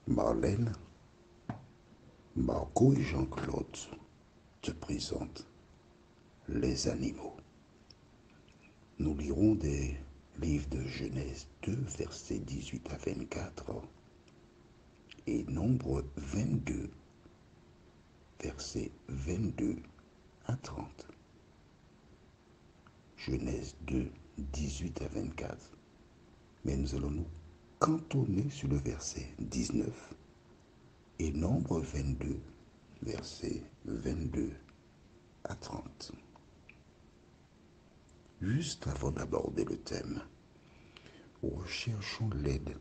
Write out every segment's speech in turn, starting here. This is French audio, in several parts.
Marlène, Marco et Jean-Claude te présentent les animaux. Nous lirons des livres de Genèse 2, versets 18 à 24 et Nombre 22, versets 22 à 30. Genèse 2, 18 à 24. Mais nous allons nous cantonner sur le verset 19 et Nombre 22, versets 22 à 30. Juste avant d'aborder le thème, recherchons l'aide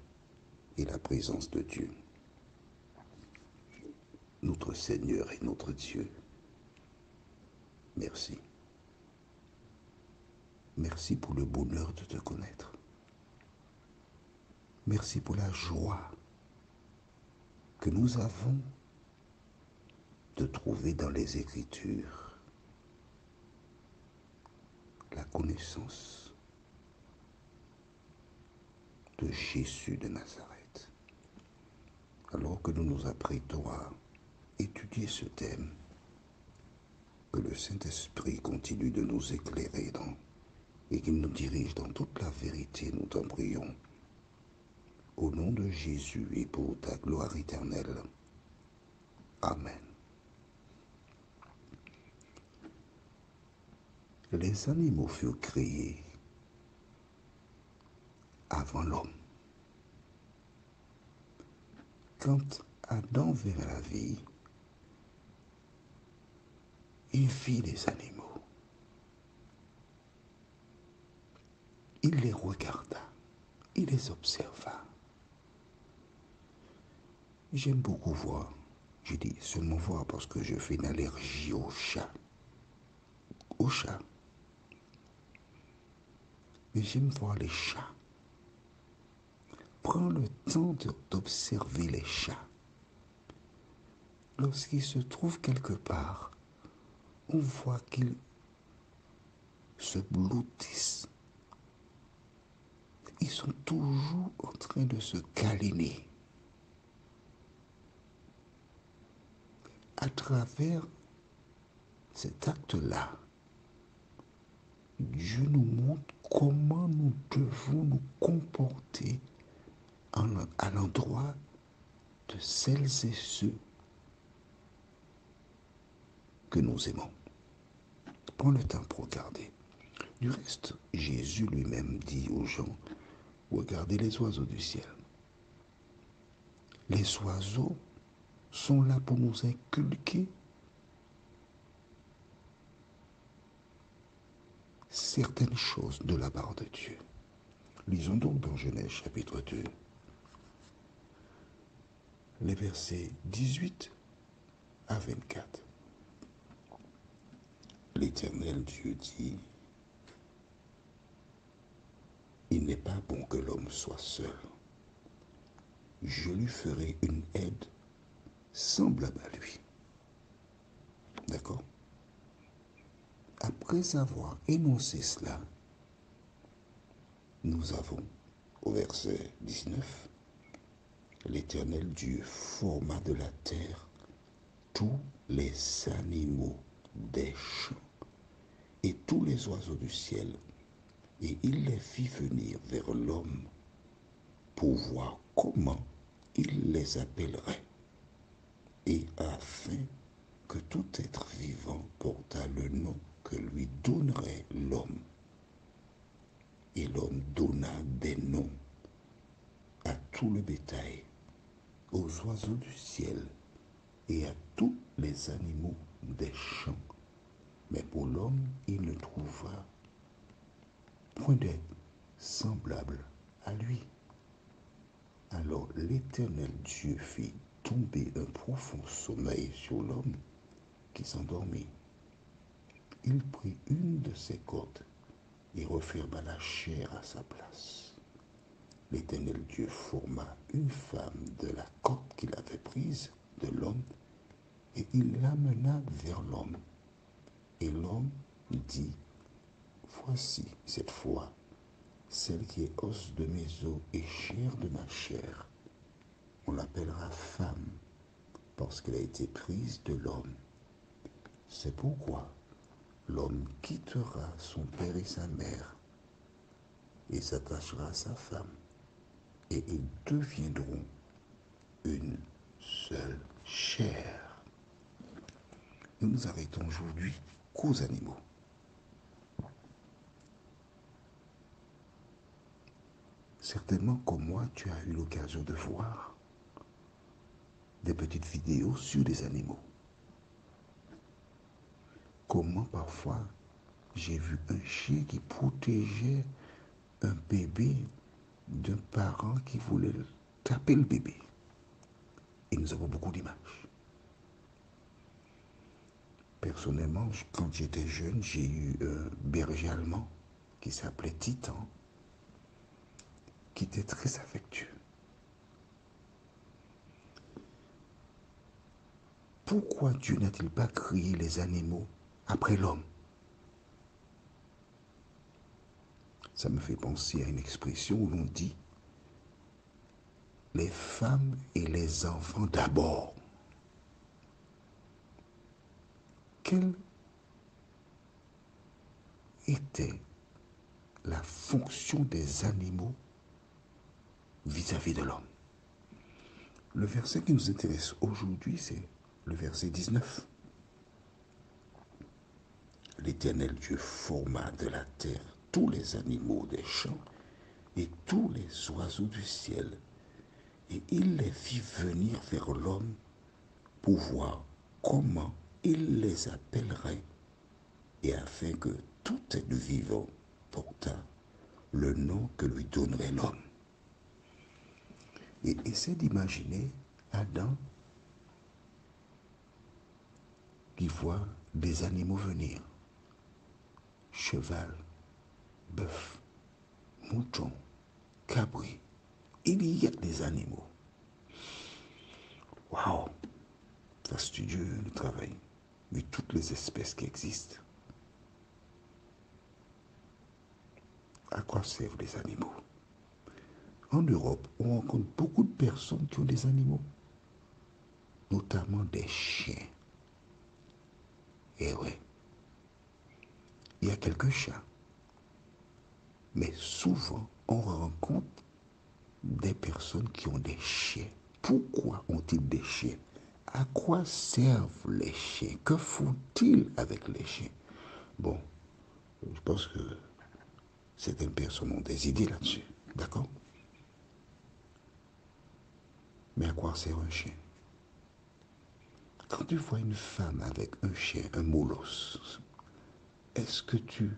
et la présence de Dieu. Notre Seigneur et notre Dieu, merci. Merci pour le bonheur de te connaître. Merci pour la joie que nous avons de trouver dans les Écritures la connaissance de Jésus de Nazareth. Alors que nous nous apprêtons à étudier ce thème, que le Saint-Esprit continue de nous éclairer et qu'il nous dirige dans toute la vérité, nous t'en prions. Au nom de Jésus et pour ta gloire éternelle. Amen. Les animaux furent créés avant l'homme. Quand Adam vint à la vie, il vit les animaux. Il les regarda, il les observa. J'aime beaucoup voir. Je dis seulement voir parce que je fais une allergie aux chats. Aux chats. Mais j'aime voir les chats. Prends le temps d'observer les chats. Lorsqu'ils se trouvent quelque part, on voit qu'ils se blottissent. Ils sont toujours en train de se câliner. À travers cet acte-là, Dieu nous montre comment nous devons nous comporter à l'endroit de celles et ceux que nous aimons. Prends le temps pour regarder. Du reste, Jésus lui-même dit aux gens, regardez les oiseaux du ciel. Les oiseaux sont là pour nous inculquer certaines choses de la part de Dieu. Lisons donc dans Genèse chapitre 2, les versets 18 à 24. L'Éternel Dieu dit, il n'est pas bon que l'homme soit seul. Je lui ferai une aide semblable à lui. D'accord? Après avoir énoncé cela, nous avons, au verset 19, l'Éternel Dieu forma de la terre tous les animaux des champs et tous les oiseaux du ciel, et il les fit venir vers l'homme pour voir comment il les appellerait, et afin que tout être vivant portât le nom que lui donnerait l'homme. Et l'homme donna des noms à tout le bétail, aux oiseaux du ciel et à tous les animaux des champs. Mais pour l'homme, il ne trouva point d'aide semblable à lui. Alors l'Éternel Dieu fit tomber un profond sommeil sur l'homme qui s'endormit. Il prit une de ses cordes et referma la chair à sa place. L'Éternel Dieu forma une femme de la corde qu'il avait prise de l'homme et il l'amena vers l'homme. Et l'homme dit, voici cette fois celle qui est os de mes os et chair de ma chair. On l'appellera parce qu'elle a été prise de l'homme. C'est pourquoi l'homme quittera son père et sa mère et s'attachera à sa femme, et ils deviendront une seule chair. Nous nous arrêtons aujourd'hui qu'aux animaux. Certainement, comme moi, tu as eu l'occasion de voir des petites vidéos sur des animaux. Comment parfois j'ai vu un chien qui protégeait un bébé d'un parent qui voulait taper le bébé. Et nous avons beaucoup d'images. Personnellement, quand j'étais jeune, j'ai eu un berger allemand qui s'appelait Titan, qui était très affectueux. Pourquoi Dieu n'a-t-il pas créé les animaux après l'homme? Ça me fait penser à une expression où l'on dit les femmes et les enfants d'abord. Quelle était la fonction des animaux vis-à-vis de l'homme? Le verset qui nous intéresse aujourd'hui, c'est le verset 19. L'Éternel Dieu forma de la terre tous les animaux des champs et tous les oiseaux du ciel, et il les fit venir vers l'homme pour voir comment il les appellerait, et afin que tout être vivant portât le nom que lui donnerait l'homme. Et essaie d'imaginer Adam qui voit des animaux venir. Cheval, bœuf, mouton, cabri. Il y a des animaux. Waouh! C'est studieux le travail. Mais toutes les espèces qui existent. À quoi servent les animaux? En Europe, on rencontre beaucoup de personnes qui ont des animaux, notamment des chiens. Et ouais, il y a quelques chats. Mais souvent, on rencontre des personnes qui ont des chiens. Pourquoi ont-ils des chiens? À quoi servent les chiens? Que font-ils avec les chiens? Bon, je pense que certaines personnes ont des idées là-dessus. D'accord? Mais à quoi sert un chien? Quand tu vois une femme avec un chien, un molosse, est-ce que tu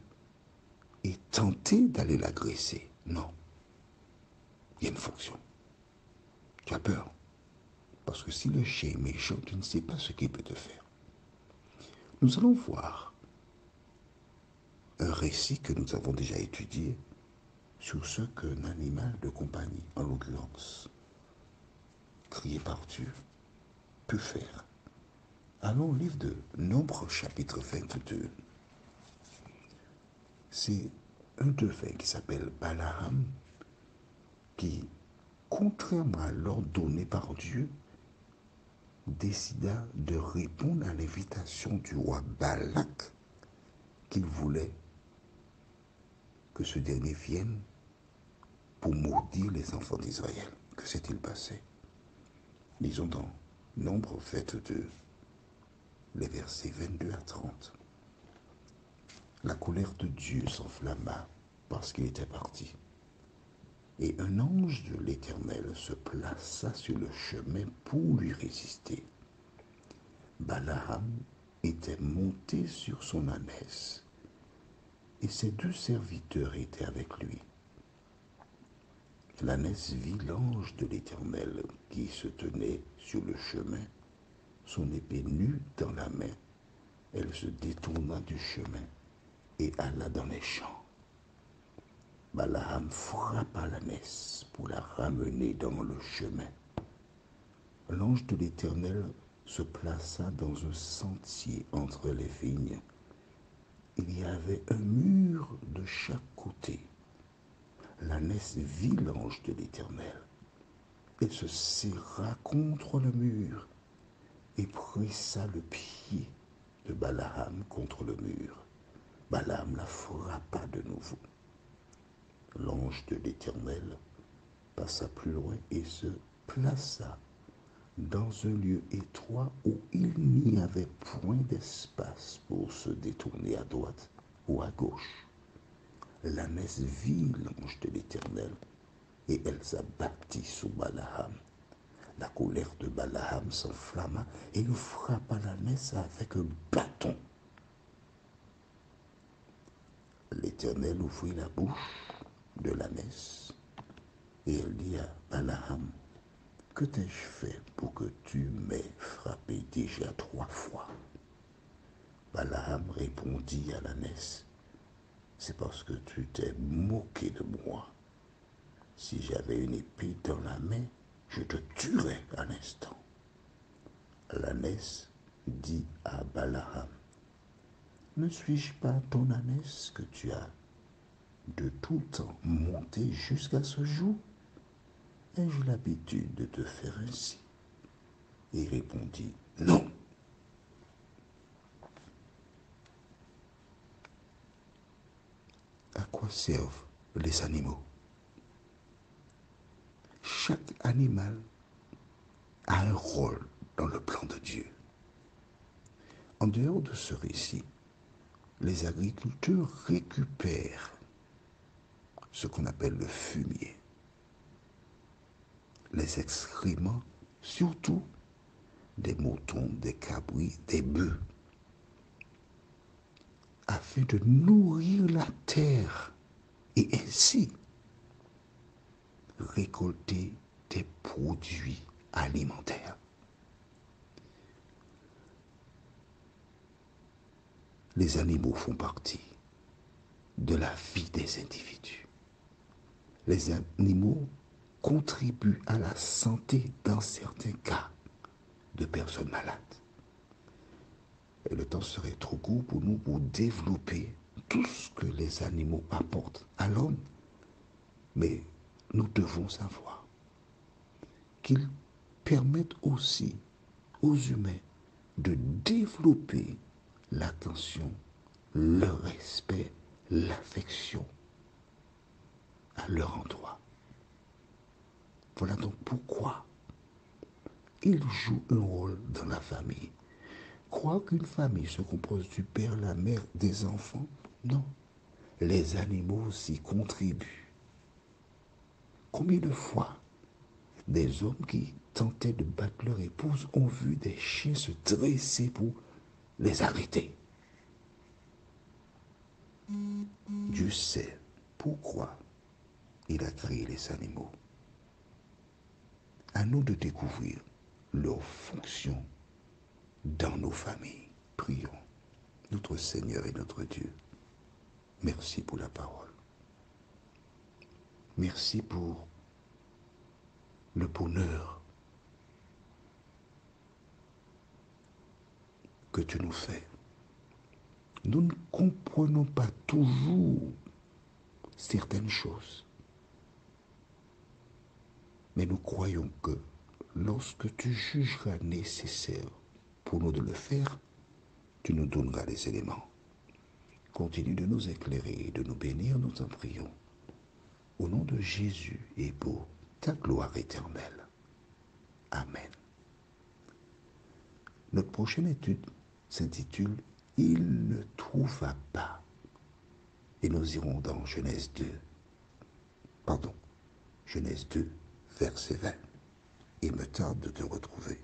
es tenté d'aller l'agresser? Non. Il y a une fonction. Tu as peur. Parce que si le chien est méchant, tu ne sais pas ce qu'il peut te faire. Nous allons voir un récit que nous avons déjà étudié sur ce qu'un animal de compagnie, en l'occurrence, crié par Dieu, peut faire. Allons au livre de Nombre, chapitre 22. C'est un devin qui s'appelle Balaam, qui, contrairement à l'ordre donné par Dieu, décida de répondre à l'invitation du roi Balak, qu'il voulait que ce dernier vienne pour maudire les enfants d'Israël. Que s'est-il passé? Lisons dans Nombre 22, les versets 22 à 30. La colère de Dieu s'enflamma parce qu'il était parti. Et un ange de l'Éternel se plaça sur le chemin pour lui résister. Balaam était monté sur son ânesse, et ses deux serviteurs étaient avec lui. L'ânesse vit l'ange de l'Éternel qui se tenait sur le chemin, son épée nue dans la main. Elle se détourna du chemin et alla dans les champs. Balaam frappa l'ânesse pour la ramener dans le chemin. L'ange de l'Éternel se plaça dans un sentier entre les vignes. Il y avait un mur de chaque côté. L'ânesse vit l'ange de l'Éternel et se serra contre le mur. et pressa le pied de Balaam contre le mur. Balaam la frappa de nouveau. L'ange de l'Éternel passa plus loin et se plaça dans un lieu étroit où il n'y avait point d'espace pour se détourner à droite ou à gauche. L'ânesse vit l'ange de l'Éternel et elle s'abattit sur Balaam. La colère de Balaam s'enflamma et il frappa l'ânesse avec un bâton. L'Éternel ouvrit la bouche de l'ânesse et elle dit à Balaam, « Que t'ai-je fait pour que tu m'aies frappé déjà 3 fois ?» Balaam répondit à l'ânesse, « C'est parce que tu t'es moqué de moi. Si j'avais une épée dans la main, je te tuerais à l'instant. » L'ânesse dit à Balaam, « Ne suis-je pas ton ânesse que tu as de tout temps monté jusqu'à ce jour? Ai-je l'habitude de te faire ainsi? » Il répondit, « Non. » À quoi servent les animaux? Chaque animal a un rôle dans le plan de Dieu. En dehors de ce récit, les agriculteurs récupèrent ce qu'on appelle le fumier, les excréments, surtout des moutons, des cabris, des bœufs, afin de nourrir la terre et ainsi récolter des produits alimentaires. Les animaux font partie de la vie des individus. Les animaux contribuent à la santé dans certains cas de personnes malades. Et le temps serait trop court pour nous pour développer tout ce que les animaux apportent à l'homme. Mais nous devons savoir qu'ils permettent aussi aux humains de développer l'attention, le respect, l'affection à leur endroit. Voilà donc pourquoi ils jouent un rôle dans la famille. Croire qu'une famille se compose du père, la mère, des enfants, non. Les animaux aussi contribuent. Combien de fois des hommes qui tentaient de battre leur épouse ont vu des chiens se dresser pour les arrêter? Dieu sait pourquoi il a créé les animaux. À nous de découvrir leurs fonctions dans nos familles. Prions. Notre Seigneur et notre Dieu, merci pour la parole. Merci pour le bonheur que tu nous fais. Nous ne comprenons pas toujours certaines choses, mais nous croyons que lorsque tu jugeras nécessaire pour nous de le faire, tu nous donneras les éléments. Continue de nous éclairer et de nous bénir, nous en prions. Au nom de Jésus et pour ta gloire éternelle. Amen. Notre prochaine étude s'intitule « Il ne trouva pas ». Et nous irons dans Genèse 2, verset 20. Il me tarde de te retrouver.